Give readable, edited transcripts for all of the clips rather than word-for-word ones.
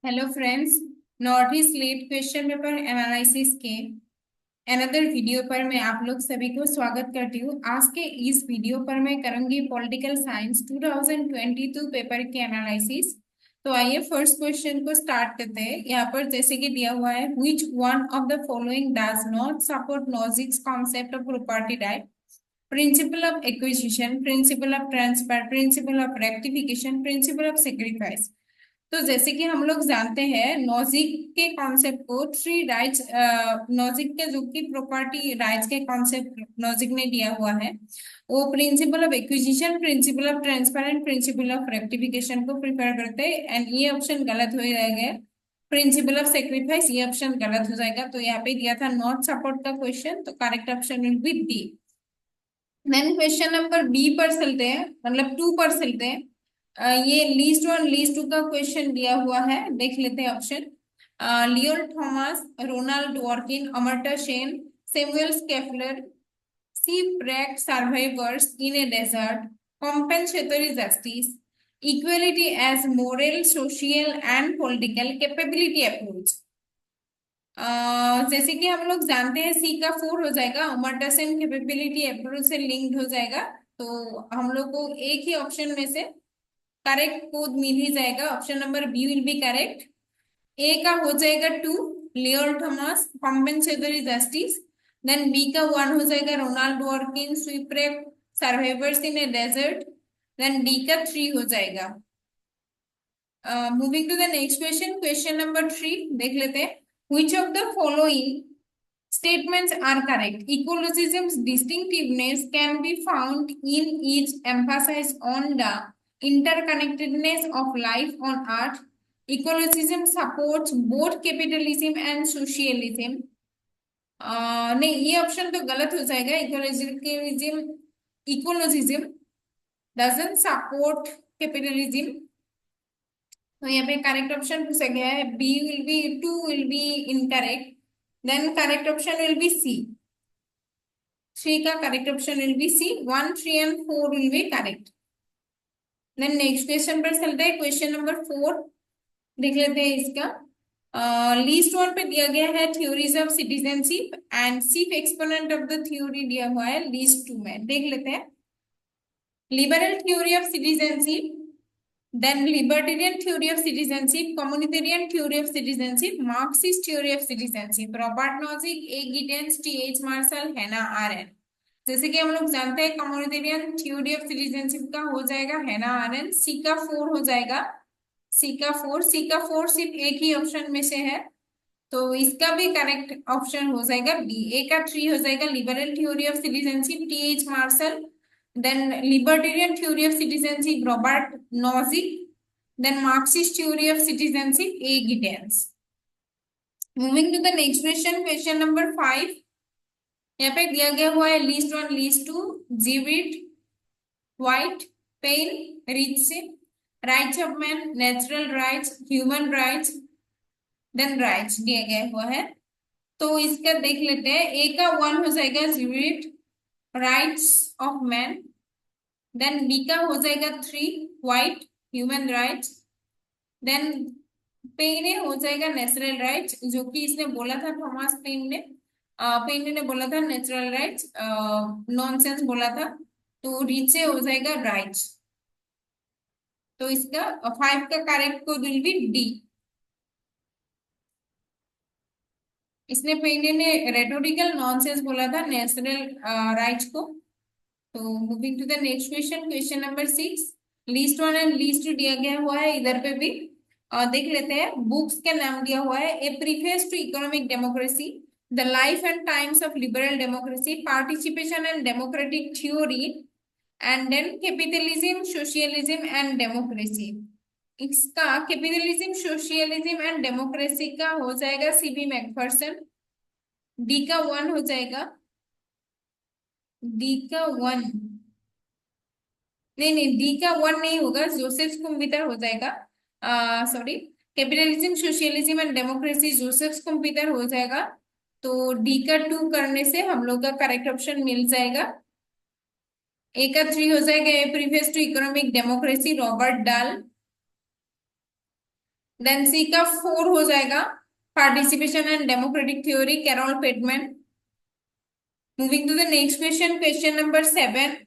Hello friends. North east late question paper analysis के another video पर मैं आप लोग सभी को स्वागत करती हूँ। आज के इस वीडियो पर मैं करूंगी पॉलिटिकल साइंस 2022 पेपर के एनालिसिस। तो आइए फर्स्ट क्वेश्चन को स्टार्ट करते हैं। यहाँ पर जैसे कि दिया हुआ है, which one of the following does not support Nozick's concept of property right? Principle of acquisition, principle of transfer, principle of rectification, principle of sacrifice. तो जैसे कि हम लोग जानते हैं नॉजिक के कॉन्सेप्ट को थ्री राइट्स, नॉजिक के जो की प्रॉपर्टी राइट्स के कॉन्सेप्ट नॉजिक ने दिया हुआ है, वो principle of acquisition, principle of transfer and principle of rectification को प्रिफर करते हैं। एंड ये ऑप्शन गलत हो जाएगा। प्रिंसिपल ऑफ सेक्रीफाइस ये ऑप्शन गलत हो जाएगा। तो यहाँ पे दिया था नॉट सपोर्ट का क्वेश्चन, तो correct option will be D. Then question number B पर चलते हैं, मतलब टू पर चलते हैं। ये लीस्ट वन लीस्ट टू का क्वेश्चन दिया हुआ है, देख लेते हैं ऑप्शन। लियोल Thomas, Ronald Dworkin, Amartya Sen, Samuel Scheffler, shipwrecked survivors in a desert, compensatory justice, equality as moral, social and political capability approach। जैसे कि हम लोग जानते हैं सी का फोर हो जाएगा, अमर्त्य सेन कैपेबिलिटी अप्रोच से लिंक्ड हो जाएगा। तो हम लोग को एक ही ऑप्शन में से करेक्ट कोड मिल ही जाएगा। Option number B will be correct. A का हो जाएगा टू, लियोल Thomas, compensatory justice. Then B का वन हो जाएगा, Ronald Dworkin, shipwrecked, survivors in a desert. Then D का थ्री हो जाएगा। Moving to the next question, question number three देख लेते हैं। Which of the following statements are correct? Ecologism's distinctiveness can be found in its emphasis on the interconnectedness of life on Earth. Ecologism supports both capitalism and socialism. नहीं, ये option तो गलत हो जाएगा। Ecologism ecologism doesn't support capitalism. तो यहाँ पे correct option पूछा गया है, B will be, two will be incorrect. Then correct option will be C. Three का correct option will be C. One, three and four will be correct. Then next question पर चलते हैं, question number four देख लेते हैं इसका। Least one पे दिया गया है थ्योरीज ऑफ सिटीजनशिप एंड सिर्फ एक्सपोनेंट ऑफ द थ्योरी दिया हुआ है लीस्ट टू में, देख लेते हैं। Liberal theory of citizenship, then libertarian theory of citizenship, communitarian theory of citizenship, Marxist theory of citizenship, Robert Nozick, A Giddens, T H Marshall, Hannah Arendt. जैसे कि हम लोग जानते हैं कम्युनिटेरियन थ्योरी ऑफ सिटीजनशिप का हो जाएगा हैना आरेन। सी का फोर हो जाएगा, सी का फोर। सी का फोर सिर्फ एक ही ऑप्शन में से है, तो इसका भी करेक्ट ऑप्शन हो जाएगा बी। ए का थ्री हो जाएगा, liberal theory of citizenship, T H Marshall. Then libertarian theory of citizenship, Robert Nozick. Then Marxist theory of citizenship, A Giddens. Moving to the next question, question number five. यहाँ पे दिया गया हुआ है list one list two, Jewitt, White, Paine, Rich, rights of man, natural rights, human rights, then rights दिया गया हुआ है। तो इसका देख लेते हैं। ए का वन हो जाएगा Jewitt, rights of man. Then B का हो जाएगा three, White, human rights. Then Paine हो जाएगा नेचुरल राइट्स, जो कि इसने बोला था थॉमस पेन ने। पेन ने बोला था नेचुरल राइट्स, नॉनसेंस बोला था। तो रिच से हो जाएगा राइट्स। तो इसका फाइव का correct code will be D. इसने पेन ने रेटोरिकल नॉनसेंस बोला था नेचुरल राइट्स को। तो moving to the next question, question number six. List one and list two दिया गया हुआ है इधर पे भी, देख लेते हैं। बुक्स का नाम दिया हुआ है, A preface to economic democracy, the life and times of liberal democracy, participation and democratic theory, and then capitalism, socialism and democracy. इसका कैपिटलिज्म, सोशलिज्म एंड डेमोक्रेसी का हो जाएगा सीबी मैकफर्सन। डी का वन हो जाएगा, डी का one, नहीं नहीं, डी का वन नहीं होगा, जोसेफ स्कुम्बितर हो जाएगा। Sorry, capitalism, socialism and democracy Joseph Schumpeter हो जाएगा। तो डी का टू करने से हम लोग का करेक्ट ऑप्शन मिल जाएगा। ए का थ्री हो जाएगा, a preface to economic democracy, Robert Dahl. Then C का 4 हो जाएगा participation and democratic theory, Carole Pateman. Moving to the next question, question number 7,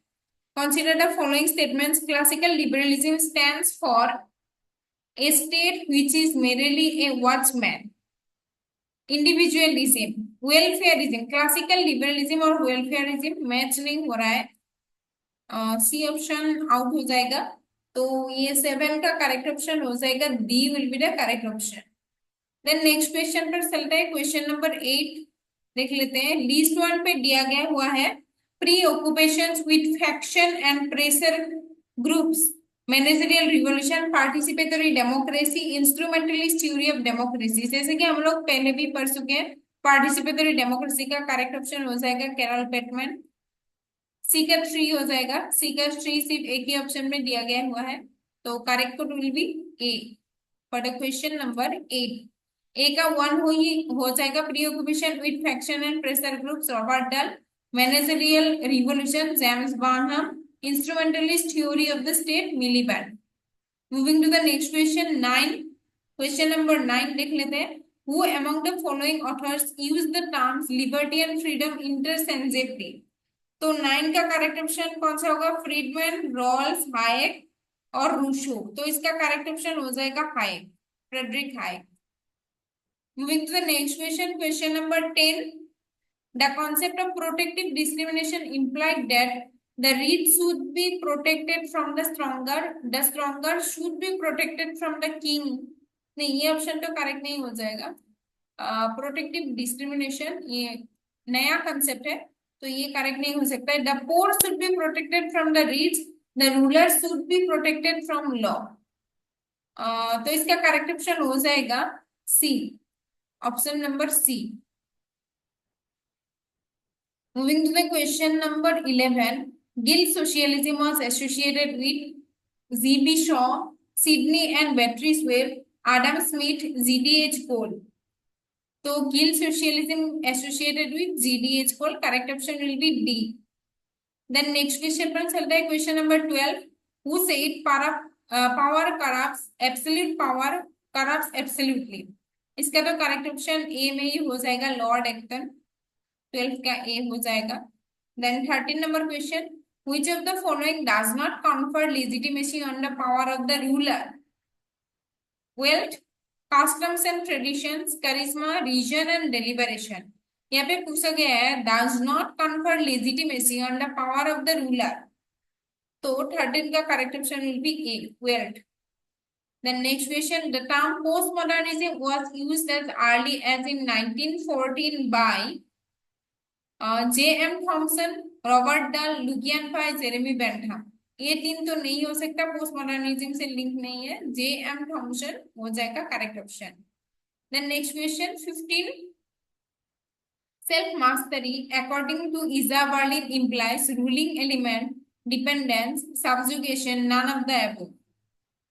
consider the following statements. Classical liberalism stands for a state which is merely a watchman. Individualism, welfarism, classical liberalism और welfarism match नहीं हो रहा है, C option out हो जाएगा। तो ये 7 का करेक्ट ऑप्शन हो जाएगा, D will be the correct option. Then next question पर चलते हैं, क्वेश्चन नंबर 8 देख लेते हैं। लिस्ट 1 पे दिया गया हुआ है preoccupation with faction and pressure groups, managerial revolution, participatory democracy, instrumentalist theory of democracy. जैसे कि हम लोग पहले भी पढ़ चुके हैं, पार्टिसिपेटरी डेमोक्रेसी का करेक्ट ऑप्शन हो जाएगा कैरल पेटमैन। सी का 3 हो जाएगा, सी का 3 सिर्फ एक ही ऑप्शन में दिया गया हुआ है, तो correct will be A for the question number 8। A का 1 हो जाएगा preoccupation with faction and pressure groups, Robert Dahl, managerial revolution, James Burnham, instrumentalist theory of the state, Miliband. Moving to the next question 9, question number 9 देख लेते हैं। Who among the following authors use the terms liberty and freedom interchangeably. तो 9 का correct option कौन सा होगा, Friedman, Rawls, हायेक और रूशो। तो इसका करेक्ट ऑप्शन हो जाएगा हायेक, Frederick हायेक। Moving to the next question, question number 10. The concept of protective discrimination implied that the rich should be protected from the stronger should be protected from the king. नहीं, ये option तो correct नहीं हो जाएगा। Protective discrimination ये नया concept है, तो ये करेक्ट नहीं हो सकता है। The poor should be protected from the rich, the ruler should be protected from law. तो इसका करेक्ट ऑप्शन हो जाएगा C, option number C. Moving to the question number 11, Guild socialism was associated with Z.B. Shaw, Sidney and Beatrice Webb, Adam Smith, Z.D.H. Cole. So guild socialism associated with Z.D.H. Cole, correct option will be D. Then next question पर चलता है, question number 12, who said power corrupts, absolute power corrupts absolutely. इसका तो correct option A में ही हो जाएगा, Lord Acton. 12 का A हो जाएगा। Then 13 number question, which of the following does not confer legitimacy on the power of the ruler? Wealth, customs and traditions, charisma, region and deliberation. यहाँ पे पूछा गया है does not confer legitimacy on the power of the ruler, तो 13 का correct option will be A, wealth. Then next question, the term postmodernism was used as early as in 1914 by J.M. Thomson, Robert Dahl, लुगियन फाई, Jeremy Bentham. ये 3 तो नहीं हो सकता, post modernism से लिंक नहीं है, J.M. थॉमसन हो जाएगा correct option. Then next question 15, self mastery according to Isaiah Berlin implies ruling element, dependence, subjugation, none of the above.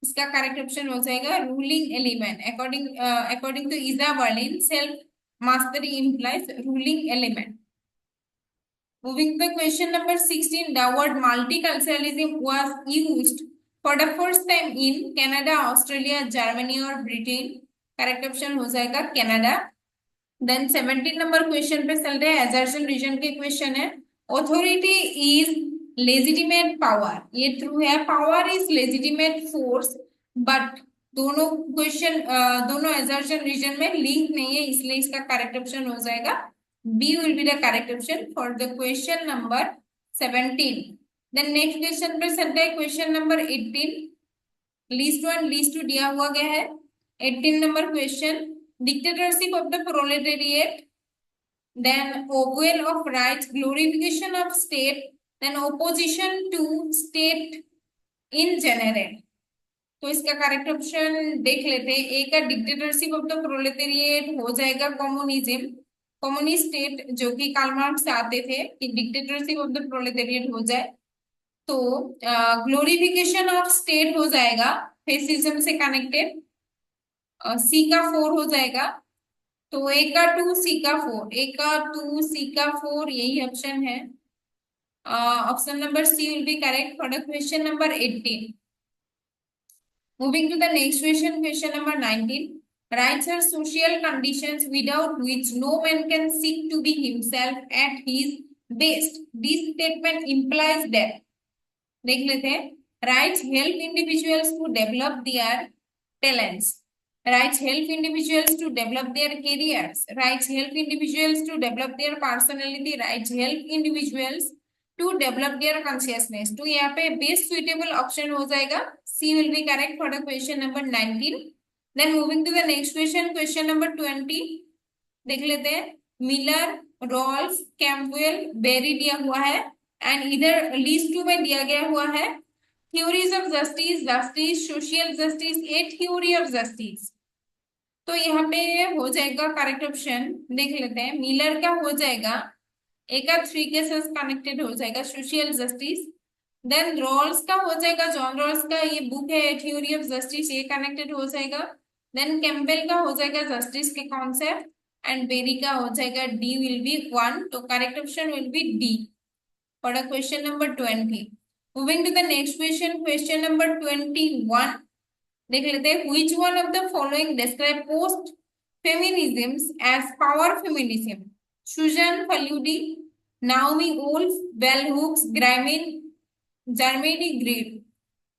इसका करेक्ट ऑप्शन हो जाएगा ruling element. According to Isaiah Berlin, self mastery implies ruling element. Moving to question number 16, the word multiculturalism was used for the first time in Canada, Australia, Germany or Britain. Correct option हो जाएगा Canada. Then 17 number question पे चल रहे हैं, assertion region के question है। Authority is legitimate power, ये true है। Power is legitimate force, but दोनों क्वेश्चन दोनों assertion region में लिंक नहीं है, इसलिए इसका करेक्ट ऑप्शन हो जाएगा B will be the correct option for the question number 17. Then next question पर चलते हैं, question number 18, list 1 list 2 दिया हुआ गया है। 18 number question, dictatorship of the proletariat, then obel of rights, glorification of state, then opposition to state in general। तो इसका correct option देख लेते हैं। ए का डिक्टेटरशिप ऑफ द प्रोलेटेरिएट हो जाएगा कम्युनिज्म, कम्युनिस्ट स्टेट, जो कि कार्ल मार्क्स से आते थे कि डिक्टेटरशिप ऑफ द प्रोलेटेरिएट हो जाए। तो ग्लोरिफिकेशन ऑफ स्टेट हो जाएगा फेसिज्म से कनेक्टेड, सी का 4 हो जाएगा। तो ए का 2, सी का 4, ए का 2, सी का 4 यही ऑप्शन है। Option number C will be correct for the question number 18। Moving to the next question, question number 19. Rights are social conditions without which no man can seek to be himself at his best. This statement implies that, देख लेते हैं, rights help individuals to develop their talents. Rights help individuals to develop their careers. Rights help individuals to develop their personality. Rights help individuals to develop their consciousness. तो यहाँ पे best suitable option हो जाएगा, C will be correct for the question number 19. Then moving to the next question, question number 20. देख लेते हैं, Miller, Rolf, Campbell, berry दिया हुआ है एंड इधर लिस्ट 2 में दिया गया हुआ है theories of justice, justice, social justice, A theory of justice. तो यहाँ पे हो जाएगा करेक्ट ऑप्शन, देख लेते हैं, मिलर का हो जाएगा, ए का 3 के साथ कनेक्टेड हो जाएगा सोशल जस्टिस. देन रॉल्स का हो जाएगा, जॉन रॉल्स का ये बुक है थ्योरी ऑफ जस्टिस, ये कनेक्टेड हो जाएगा. देन कैम्पबेल का हो जाएगा जस्टिस के कॉन्सेप्ट एंड बेरी का हो जाएगा डी विल बी 1. तो correct option will be D for the question number 20. Moving to the next question, question number 21. देख लेते हैं, which one of the following describe post feminism as power feminism? Susan Faludi, Naomi Wolf, bell hooks, ग्राइमिन, Germaine Greer.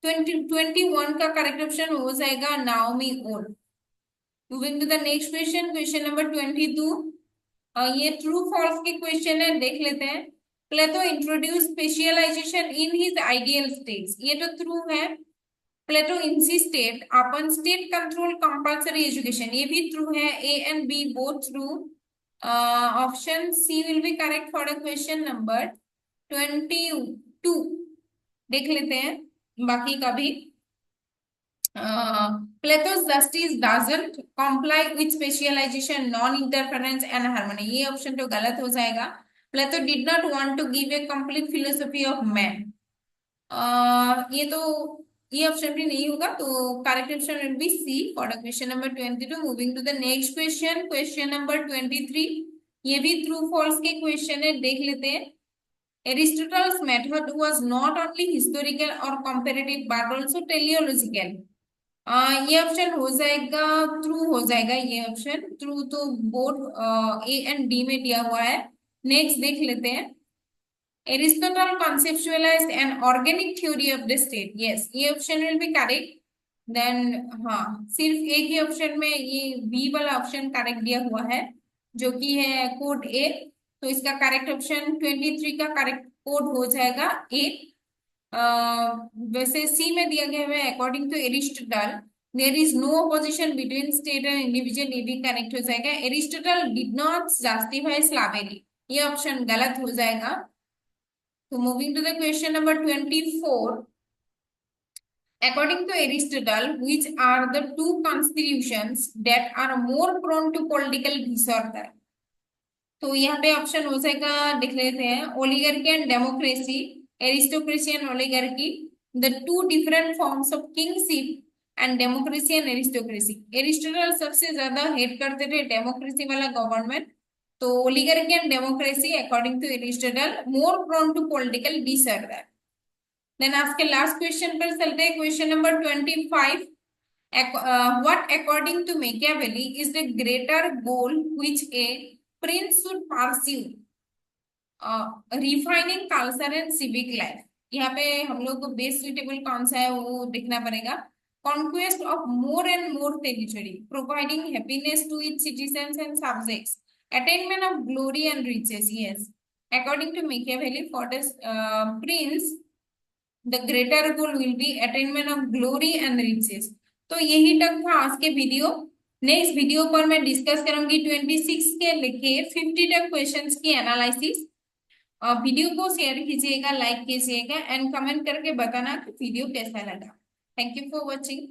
2021 का correct option हो जाएगा Naomi Wolf. Moving to the next question, question number 22. ये true false के question है, देख लेते हैं. Plato introduce specialization in his ideal states. ये तो ट्रू है. Plato insisted upon state control compulsory education, ये भी ट्रू है. A and B both true. Option C will be correct for the question number 22. देख लेते हैं बाकी का भी. Plato's justice doesn't comply with specialization, non-interference and harmony. ये ऑप्शन तो गलत हो जाएगा. Plato did not want to give a complete philosophy of man. ये तो ये ऑप्शन भी नहीं होगा, तो correct option will be C for the question number 22. Moving to the next question, question number 23. ये भी ट्रू फॉल्स के क्वेश्चन है, देख लेते हैं. Aristotle's method was not only historical or comparative but also teleological. ये ऑप्शन हो जाएगा, ट्रू हो जाएगा ये ऑप्शन. ट्रू तो बोथ ए एंड डी में दिया हुआ है. नेक्स्ट देख लेते हैं, Aristotle conceptualized an organic theory of the state. Yes, ये option will be correct. Then हाँ, सिर्फ एक ही ऑप्शन में ये बी वाला ऑप्शन करेक्ट दिया हुआ है, जो कि है कोड ए. तो इसका करेक्ट ऑप्शन 23 का करेक्ट कोड हो जाएगा ए. वैसे सी में दिया गया है, according to Aristotle there is no opposition between state and individual, ये भी करेक्ट हो जाएगा. Aristotle did not justify slavery, ये ऑप्शन गलत हो जाएगा. तो moving to the question number 24. According to Aristotle, which are the two constitutions that are more prone to political disorder? तो यहाँ पे ऑप्शन हो जाएगा, देख लेते हैं, oligarchy and democracy, aristocracy and oligarchy, the two different forms of kingship and democracy and aristocracy. Aristotle सबसे ज्यादा हेट करते थे डेमोक्रेसी वाला गवर्नमेंट, तो oligarchy and democracy according to Aristotle more prone to political disorder. Then आज के last question पर चलते हैं, question number 25. What according to Machiavelli is the greater goal which a prince should pursue? Refining culture and civic life. यहाँ पे हम लोग को बेस्ट सुइटेबल कौन सा है वो देखना पड़ेगा. Conquest of more and more territory, providing happiness to its citizens and subjects, attainment of glory and riches. Yes, according to Machiavelli, for the prince, the greater goal will be attainment of glory and riches. तो यही तक था आज के video. Next video पर मैं discuss करूंगी 26 के लेके 50 तक क्वेश्चंस की एनालिसिस. वीडियो को शेयर कीजिएगा, लाइक कीजिएगा एंड कमेंट करके बताना कि वीडियो कैसा लगा. Thank you for watching.